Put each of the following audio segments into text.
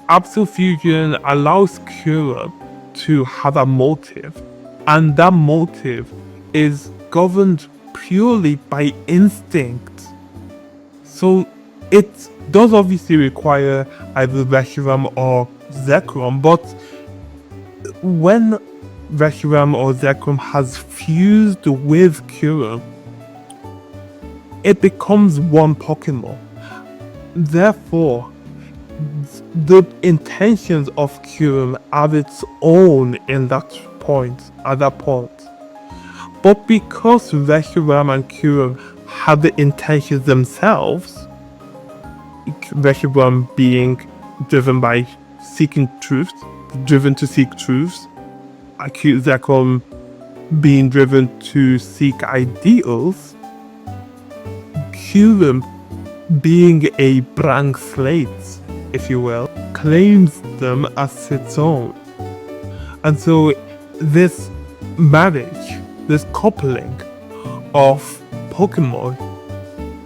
Absolute fusion allows Kyurem to have a motive, and that motive is governed purely by instinct. So it does obviously require either Reshiram or Zekrom, but when Reshiram or Zekrom has fused with Kyurem, it becomes one Pokemon. Therefore, the intentions of Kyurem are its own at that point. But because Reshiram and Kyurem have the intentions themselves, Reshiram being driven by seeking truth, driven to seek truths, Zekrom being driven to seek ideals, Kyurem being a blank slate, if you will, claims them as its own. And so this marriage, this coupling of Pokemon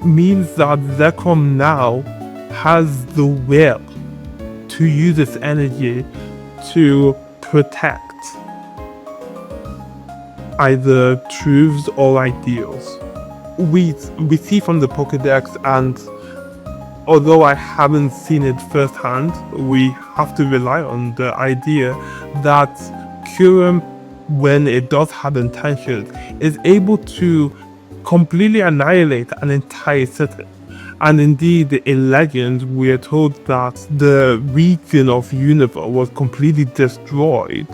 means that Zekrom now has the will to use its energy to protect either truths or ideals. We see from the Pokédex, and although I haven't seen it firsthand, we have to rely on the idea that Kyurem, when it does have intentions, is able to completely annihilate an entire city. And indeed, in legend, we are told that the region of Universe was completely destroyed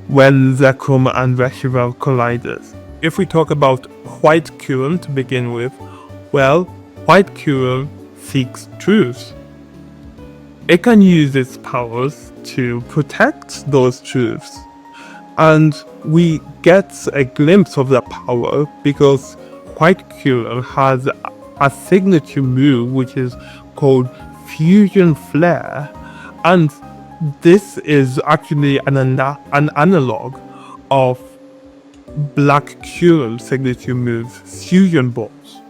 when Zekrom and Reshiram collided. If we talk about White Kyurem to begin with, well, White Kyurem seeks truth. It can use its powers to protect those truths. And we get a glimpse of that power because White Kyurem has a signature move which is called Fusion Flare, and this is actually an analog of Black Kyurem's signature move, Fusion Balls.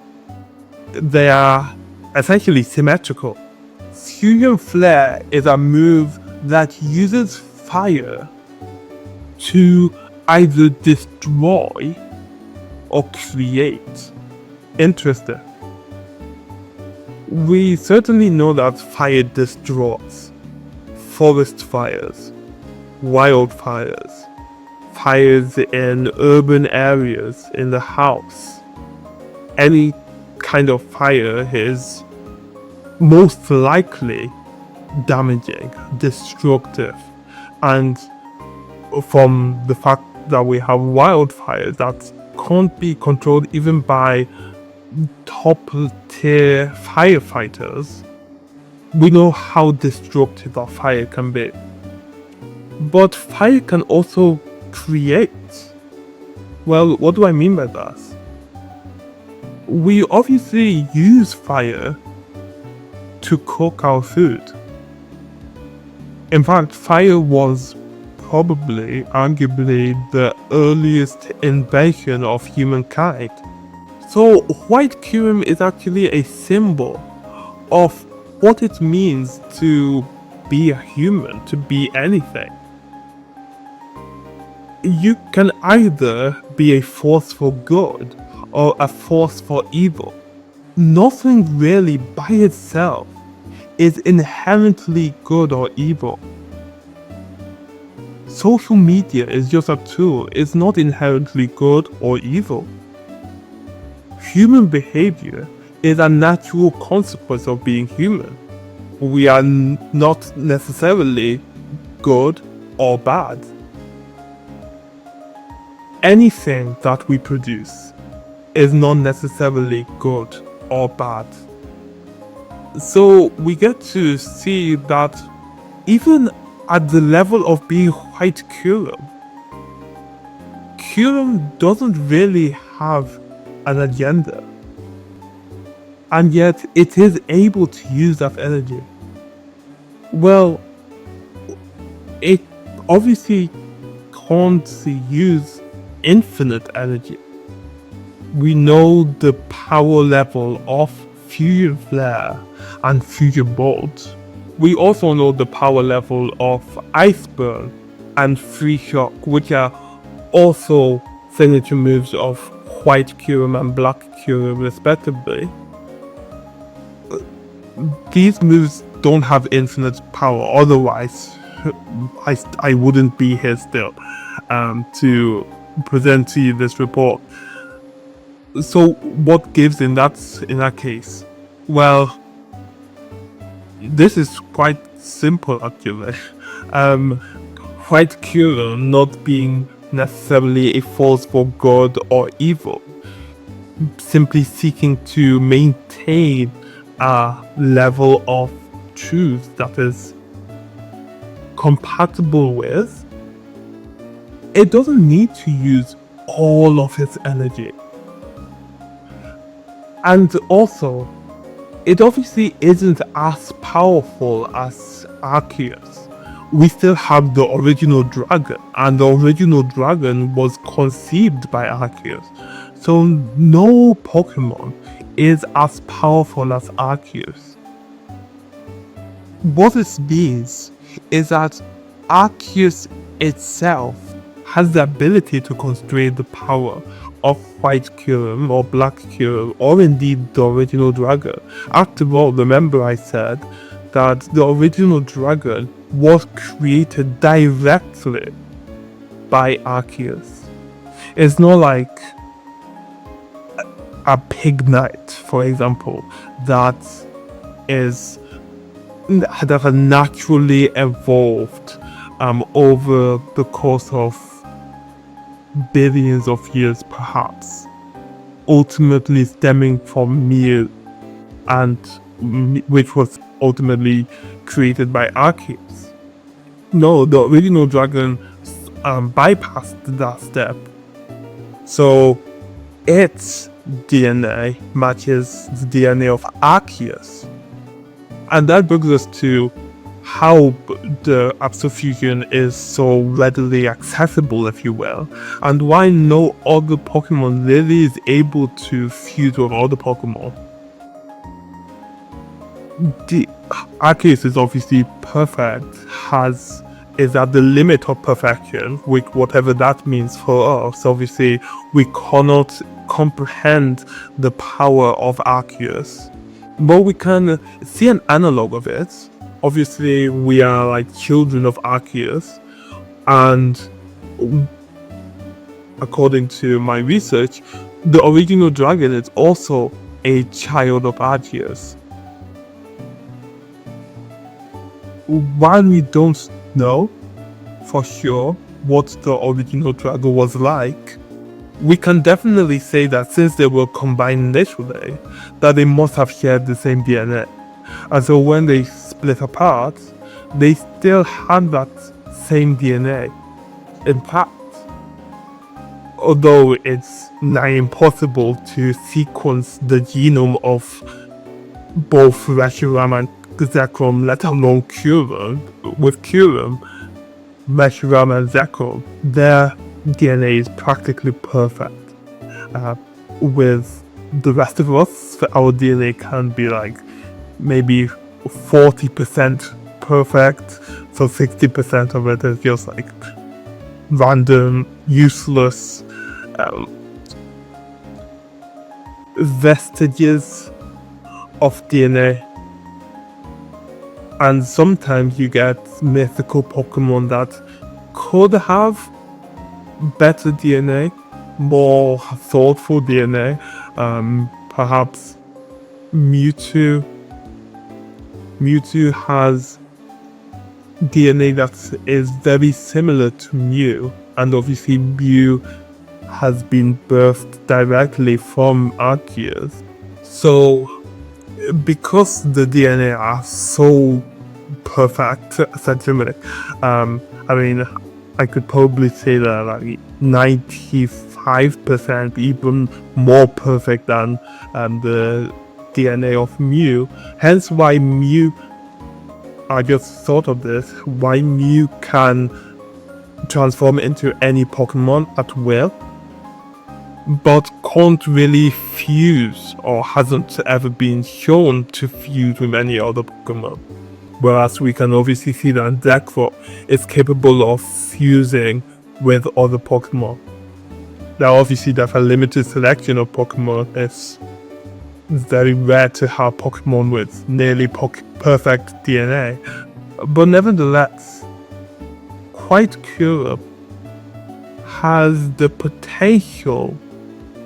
They are essentially symmetrical. Fusion Flare is a move that uses fire to either destroy or create. Interesting. We certainly know that fire destroys. Forest fires, wildfires, fires in urban areas, in the house. Any kind of fire is most likely damaging, destructive, and from the fact that we have wildfires that can't be controlled even by top tier firefighters, we know how destructive a fire can be. But fire can also create. Well, what do I mean by that? We obviously use fire to cook our food. In fact, fire was probably, arguably, the earliest invention of humankind. So White Kyurem is actually a symbol of what it means to be a human, to be anything. You can either be a force for good or a force for evil. Nothing really by itself is inherently good or evil. Social media is just a tool, it's not inherently good or evil. Human behavior is a natural consequence of being human. We are not necessarily good or bad. Anything that we produce is not necessarily good or bad. So we get to see that even at the level of being White Kyurem, Kyurem doesn't really have an agenda. And yet it is able to use that energy. Well, it obviously can't use infinite energy. We know the power level of Fusion Flare and Fusion Bolt. We also know the power level of Ice Burn and Free Shock, which are also signature moves of White Kyurem and Black Kyurem respectively. These moves don't have infinite power, otherwise I wouldn't be here still to present to you this report. So what gives in that case? Well, this is quite simple actually. White Kyurem not being necessarily a force for good or evil, simply seeking to maintain a level of truth that is compatible with. It doesn't need to use all of its energy. And also, it obviously isn't as powerful as Arceus. We still have the original dragon, and the original dragon was conceived by Arceus. So no Pokemon is as powerful as Arceus. What this means is that Arceus itself has the ability to constrain the power of White Kyurem or Black Kyurem, or indeed the original dragon. After all, remember I said that the original dragon was created directly by Arceus. It's not like a pig knight, for example, that has naturally evolved over the course of billions of years, perhaps, ultimately stemming from Mew, and which was ultimately created by Arceus. No, the original dragon bypassed that step, so its DNA matches the DNA of Arceus, and that brings us to how the Absolute Fusion is so readily accessible, if you will, and why no other Pokemon really is able to fuse with other Pokemon. The Arceus is obviously perfect, is at the limit of perfection, with whatever that means for us. Obviously, we cannot comprehend the power of Arceus, but we can see an analog of it. Obviously, we are like children of Arceus, and according to my research, the original dragon is also a child of Arceus. While we don't know for sure what the original dragon was like, we can definitely say that since they were combined initially, that they must have shared the same DNA. And so when they split apart, they still had that same DNA. In fact, although it's nigh impossible to sequence the genome of both Reshiram and Zekrom, let alone Kyurem, with Kyurem, Reshiram and Zekrom, their DNA is practically perfect. With the rest of us, our DNA can be like maybe 40% perfect, so 60% of it is just like random, useless vestiges of DNA. And sometimes you get mythical Pokemon that could have better DNA, more thoughtful DNA. Perhaps Mewtwo has DNA that is very similar to Mew, and obviously Mew has been birthed directly from Arceus. So because the DNA are so perfect, essentially, I mean, I could probably say that like 95%, even more perfect than the DNA of Mew. Hence why Mew, I just thought of this, why Mew can transform into any Pokemon at will, but can't really fuse, or hasn't ever been shown to fuse with any other Pokemon. Whereas we can obviously see that Zekrom is capable of fusing with other Pokemon. Now obviously there's a limited selection of Pokemon. It's very rare to have Pokemon with nearly perfect DNA. But nevertheless, Kyurem has the potential,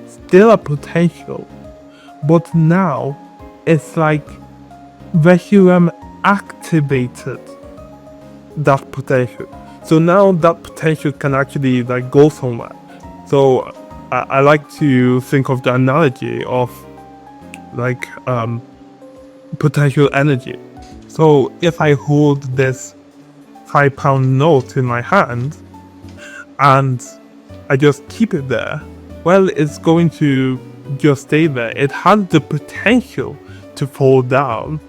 still a potential, but now it's like Kyurem activated that potential. So now that potential can actually like go somewhere. So I like to think of the analogy of like potential energy. So if I hold this £5 note in my hand and I just keep it there, well, it's going to just stay there. It has the potential to fall down,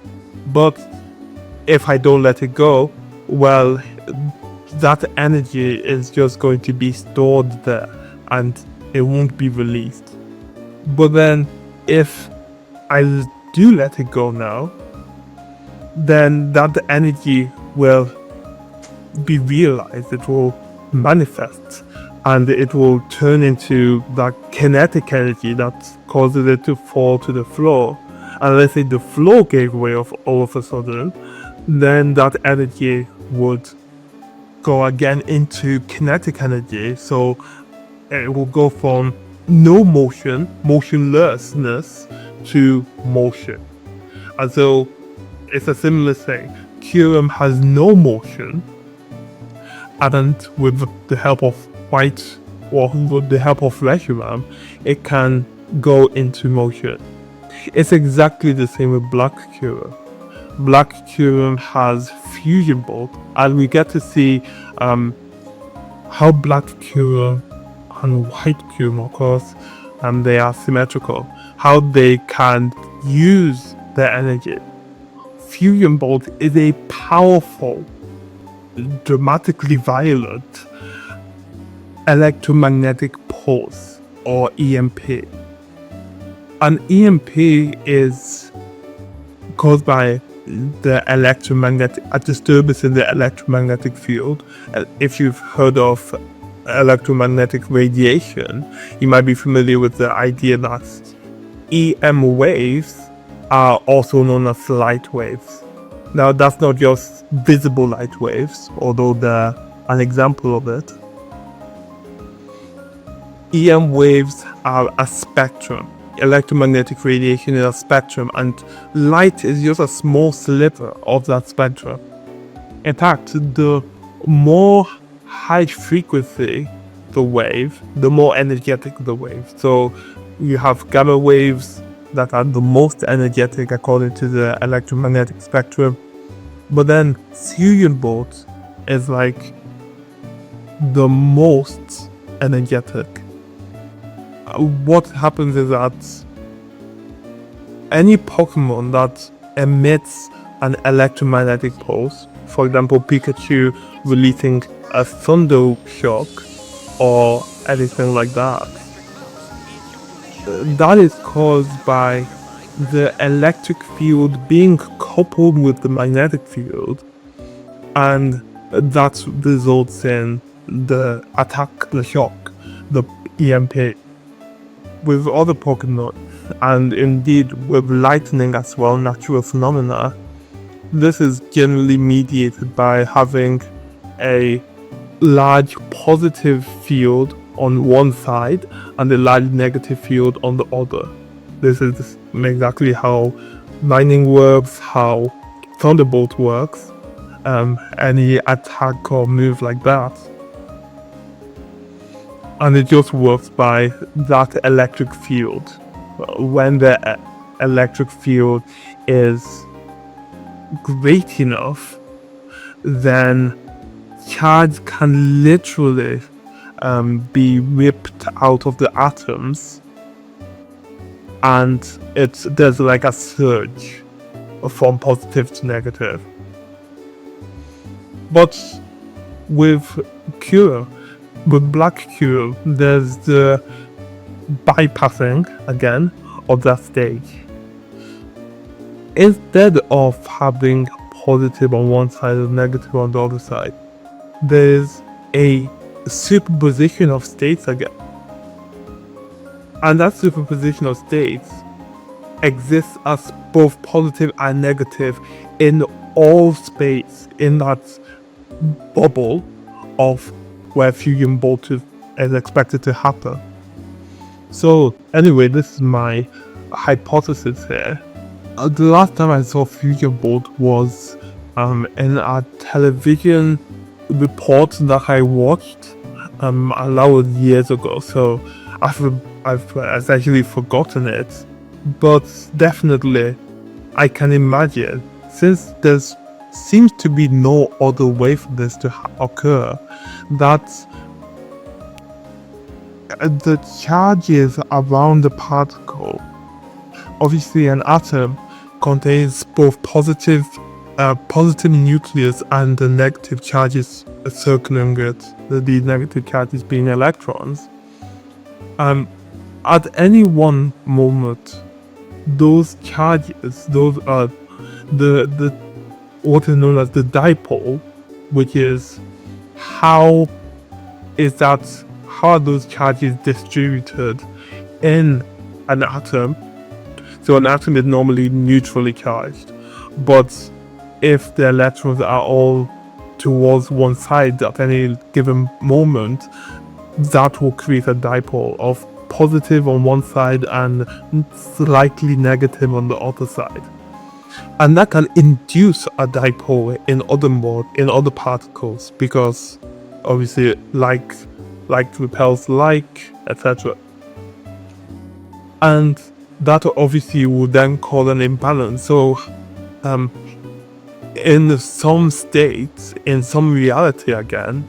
but if I don't let it go, well, that energy is just going to be stored there and it won't be released. But then if I do let it go now, then that energy will be realized, it will manifest, and it will turn into that kinetic energy that causes it to fall to the floor. And let's say the floor gave way all of a sudden, then that energy would go again into kinetic energy. So it will go from no motion, motionlessness, to motion. And so it's a similar thing. Kyurem has no motion, and with the help of with the help of Reshiram, it can go into motion. It's exactly the same with Black Kyurem. Black Kyurem has Fusion Bolt, and we get to see how Black Kyurem and White Kyurem, of course, they are symmetrical, how they can use their energy. Fusion Bolt is a powerful, dramatically violent electromagnetic pulse, or EMP. An EMP is caused by a disturbance in the electromagnetic field. If you've heard of electromagnetic radiation, you might be familiar with the idea that EM waves are also known as light waves. Now, that's not just visible light waves, although they're an example of it. EM waves are a spectrum. Electromagnetic radiation is a spectrum, and light is just a small sliver of that spectrum. In fact, the more high frequency the wave, the more energetic the wave. So you have gamma waves that are the most energetic according to the electromagnetic spectrum. But then Fusion Bolt is like the most energetic. What happens is that any Pokemon that emits an electromagnetic pulse, for example Pikachu releasing a thunder shock or anything like that, that is caused by the electric field being coupled with the magnetic field, and that results in the attack, the shock, the EMP. With other Pokemon, and indeed with lightning as well, natural phenomena, this is generally mediated by having a large positive field on one side and a large negative field on the other. This is exactly how lightning works, how Thunderbolt works, any attack or move like that. And it just works by that electric field. When the electric field is great enough, then charge can literally be ripped out of the atoms, and there's like a surge from positive to negative. But with Kyurem, with Black Kyurem, there's the bypassing again of that stage. Instead of having positive on one side and negative on the other side. There's a superposition of states again. And that superposition of states exists as both positive and negative in all space, in that bubble of where fusion bolt is expected to happen. So anyway, this is my hypothesis here. The last time I saw fusion bolt was in a television report that I watched, and that was years ago, so I've essentially forgotten it. But definitely I can imagine, since there seems to be no other way for this to occur, that the charges around the particle, obviously an atom contains both positive nucleus and the negative charges circling it, the negative charges being electrons. At any one moment, those charges, those are the what is known as the dipole, which is how are those charges distributed in an atom. So an atom is normally neutrally charged, but if the electrons are all towards one side at any given moment, that will create a dipole of positive on one side and slightly negative on the other side. And that can induce a dipole in other particles, because obviously like repels like, etc. And that obviously would then cause an imbalance. So in some states, in some reality again,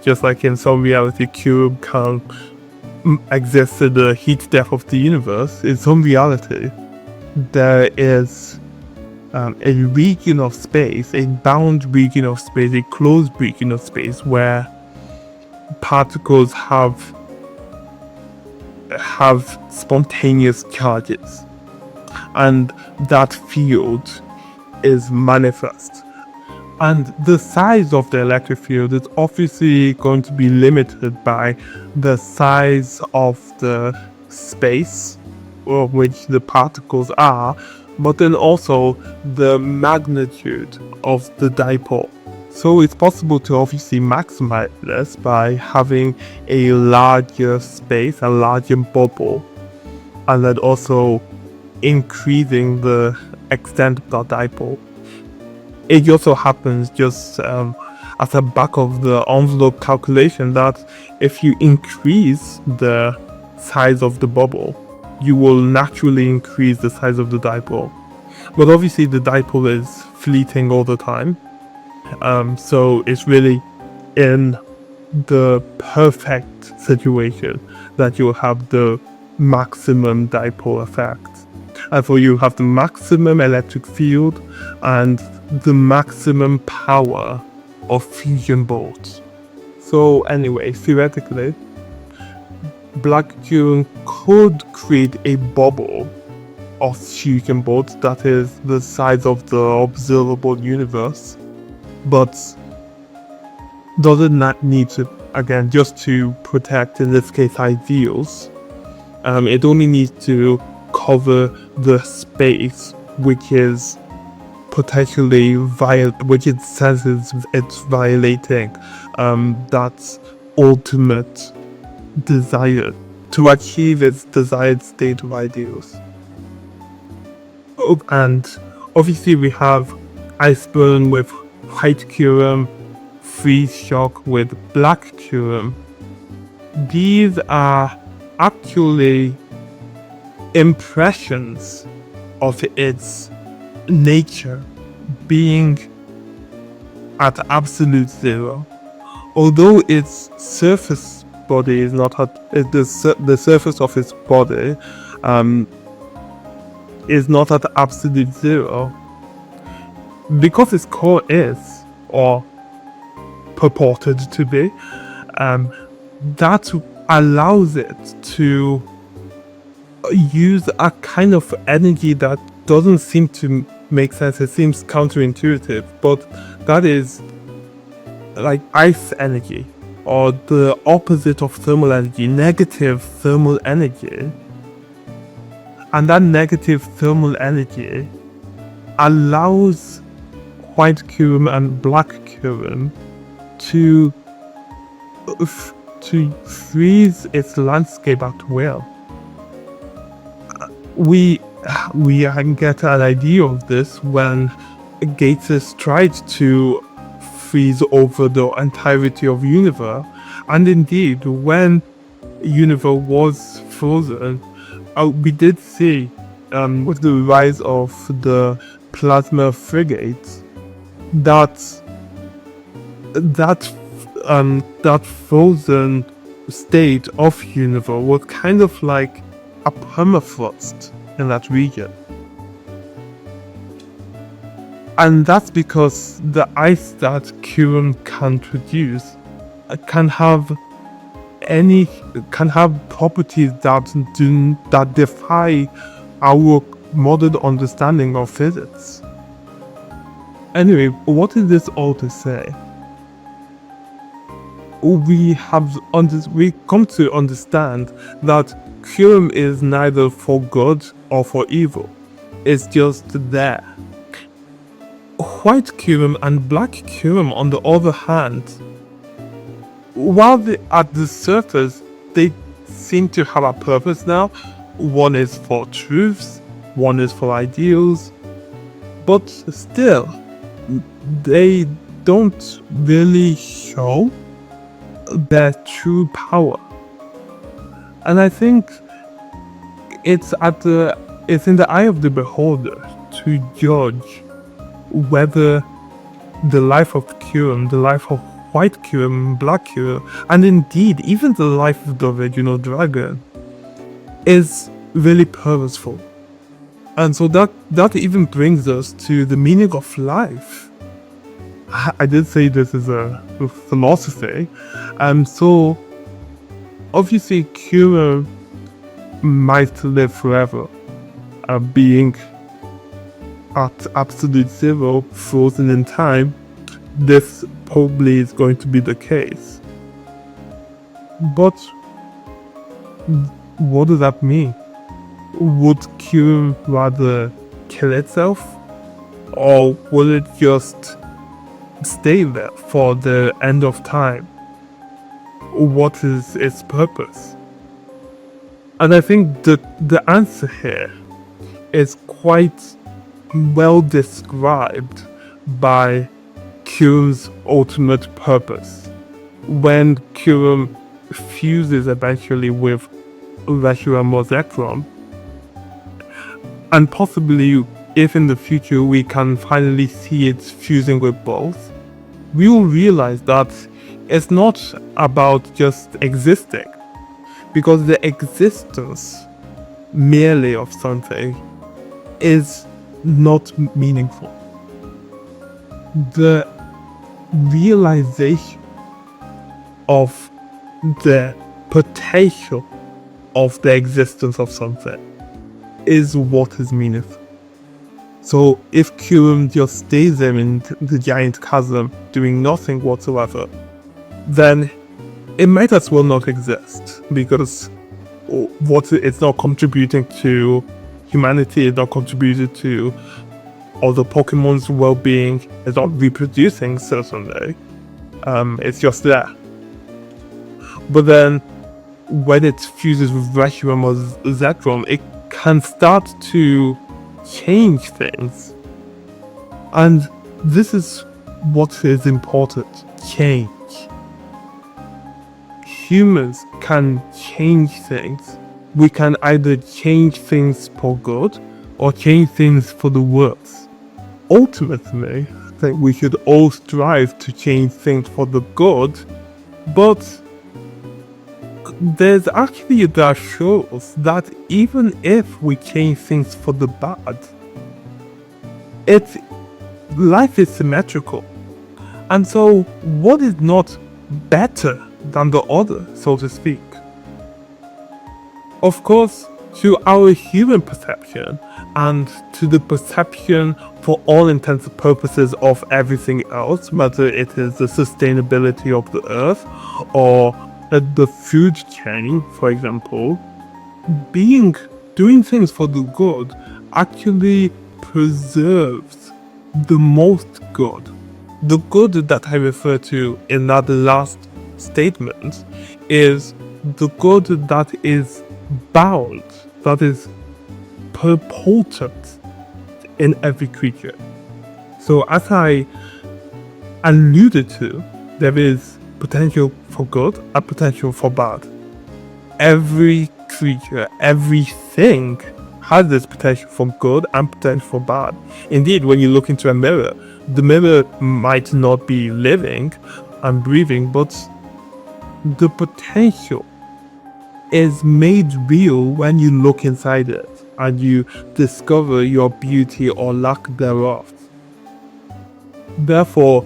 just like in some reality Kyurem can exist in the heat depth of the universe, in some reality there is a region of space, a bound region of space, a closed region of space where particles have spontaneous charges, and that field is manifest. And the size of the electric field is obviously going to be limited by the size of the space of which the particles are, but then also the magnitude of the dipole. So it's possible to obviously maximize this by having a larger space, a larger bubble, and then also increasing the extent of that dipole. It also happens just as a back of the envelope calculation that if you increase the size of the bubble, you will naturally increase the size of the dipole. But obviously the dipole is fleeting all the time. So it's really in the perfect situation that you'll have the maximum dipole effect. And for you have the maximum electric field and the maximum power of fusion bolts. So anyway, theoretically, black Kyurem could create a bubble of fusion bolts that is the size of the observable universe, but doesn't not need to, again, just to protect, in this case, ideals. It only needs to cover the space which is potentially which it says it's violating that ultimate desire to achieve its desired state of ideals. And obviously we have iceburn with white Kyurem, freeze shock with black Kyurem. These are actually impressions of its nature being at absolute zero. Although its surface body is not at the surface of its body is not at absolute zero, because its core is, or purported to be, that allows it to use a kind of energy that doesn't seem to make sense. It seems counterintuitive, but that is like ice energy, or the opposite of thermal energy, negative thermal energy. And that negative thermal energy allows white Kyurem and black Kyurem to freeze its landscape at will. We get an idea of this when Gatus tried to freeze over the entirety of Universe, and indeed, when Universe was frozen, we did see with the rise of the plasma frigates that frozen state of Universe was kind of like a permafrost in that region. And that's because the ice that Kyurem can produce can have properties that defy our modern understanding of physics. Anyway, what is this all to say? We come to understand that Kyurem is neither for good or for evil. It's just there. White Kyurem and black Kyurem, on the other hand, while at the surface they seem to have a purpose now. One is for truths, one is for ideals, but still, they don't really show their true power. And I think it's in the eye of the beholder to judge whether the life of Kyurem, the life of white Kyurem, black Kyurem, and indeed even the life of the original dragon is really purposeful. And so that even brings us to the meaning of life. I did say this is a philosophy, so obviously Kyurem might live forever, being at absolute zero, frozen in time. This probably is going to be the case. But what does that mean? Would Kyurem rather kill itself? Or will it just stay there for the end of time? What is its purpose? And I think the answer here is quite well described by Kyurem's ultimate purpose. When Kyurem fuses eventually with Reshiram or Zekrom, and possibly if in the future we can finally see it fusing with both, we will realize that it's not about just existing, because the existence merely of something is not meaningful. The realization of the potential of the existence of something is what is meaningful. So if Kyurem just stays there in the giant chasm doing nothing whatsoever, then it might as well not exist, because it's not contributing to humanity, it's not contributing to other Pokemon's well-being, it's not reproducing certainly. It's just there. But then when it fuses with Reshiram or Zekrom, it can start to change things. And this is what is important: change. Humans can change things. We can either change things for good or change things for the worse. Ultimately, I think we should all strive to change things for the good, but there's actually that shows that even if we change things for the bad, life is symmetrical. And so what is not better than the other, so to speak? Of course, to our human perception and to the perception for all intents and purposes of everything else, whether it is the sustainability of the earth or the food chain, for example. Doing things for the good actually preserves the most good. The good that I refer to in that last statement is the good that is bound, that is purported in every creature. So as I alluded to, there is potential for good and potential for bad. Every creature, everything has this potential for good and potential for bad. Indeed, when you look into a mirror, the mirror might not be living and breathing, but the potential is made real when you look inside it and you discover your beauty or lack thereof. Therefore,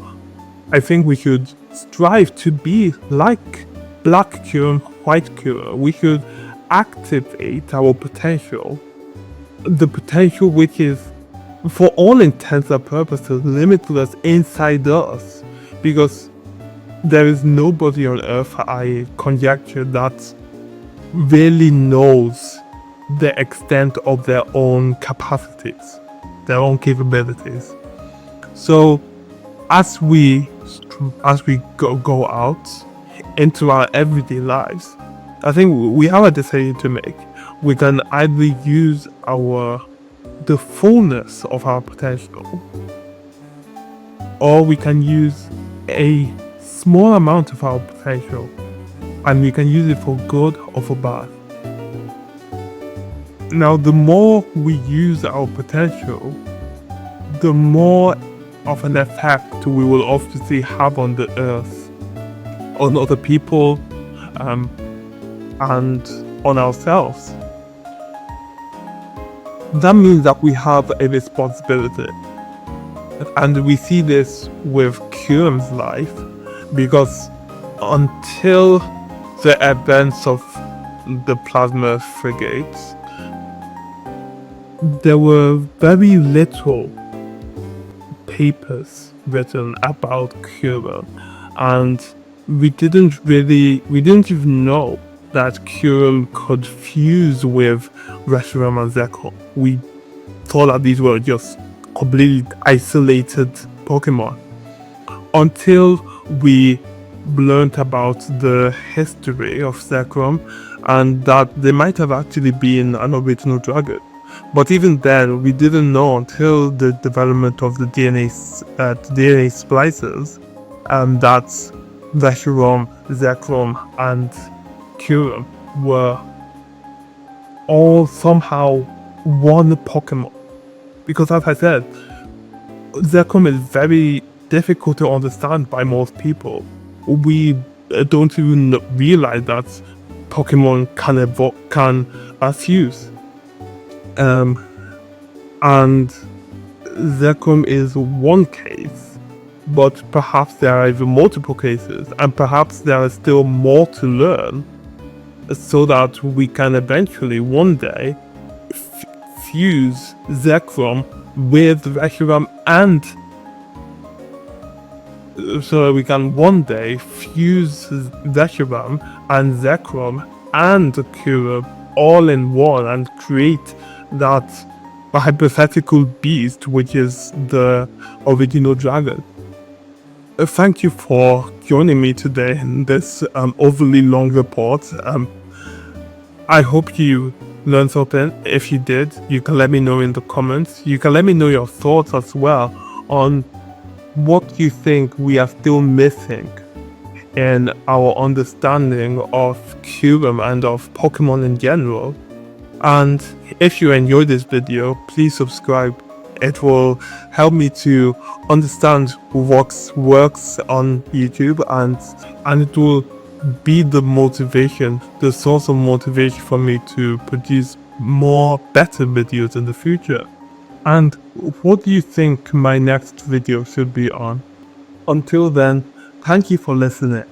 I think we should strive to be like Black Kyurem, White Kyurem. We should activate our potential, the potential which is, for all intents and purposes, limitless inside us, because there is nobody on earth, I conjecture, that really knows the extent of their own capacities, their own capabilities. So as we go out into our everyday lives, I think we have a decision to make. We can either use the fullness of our potential, or we can use a small amount of our potential, and we can use it for good or for bad. Now, the more we use our potential, the more of an effect we will obviously have on the earth, on other people, and on ourselves. That means that we have a responsibility. And we see this with Kyurem's life, because until the events of the plasma frigates, there were very little papers written about Kyurem, and we didn't even know that Kyurem could fuse with Reshiram and Zekrom. We thought that these were just completely isolated Pokemon, until we learned about the history of Zekrom and that they might have actually been an original dragon. But even then, we didn't know until the development of the DNA splices that Reshiram, Zekrom, and Kyurem were all somehow one Pokemon. Because as I said, Zekrom is very difficult to understand by most people. We don't even realize that Pokemon can fuse. And Zekrom is one case, but perhaps there are even multiple cases, and perhaps there is still more to learn, so that we can eventually one day fuse Zekrom with Reshiram, and so we can one day fuse Reshiram and Zekrom and Kyurem all in one and create that hypothetical beast which is the original dragon. Thank you for joining me today in this overly long report. I hope you learned something. If you did, you can let me know in the comments. You can let me know your thoughts as well on what you think we are still missing in our understanding of Kyurem and of Pokemon in general. And if you enjoyed this video, please subscribe. It will help me to understand what works on YouTube, and it will be the motivation, the source of motivation for me to produce more better videos in the future. And what do you think my next video should be on? Until then, thank you for listening.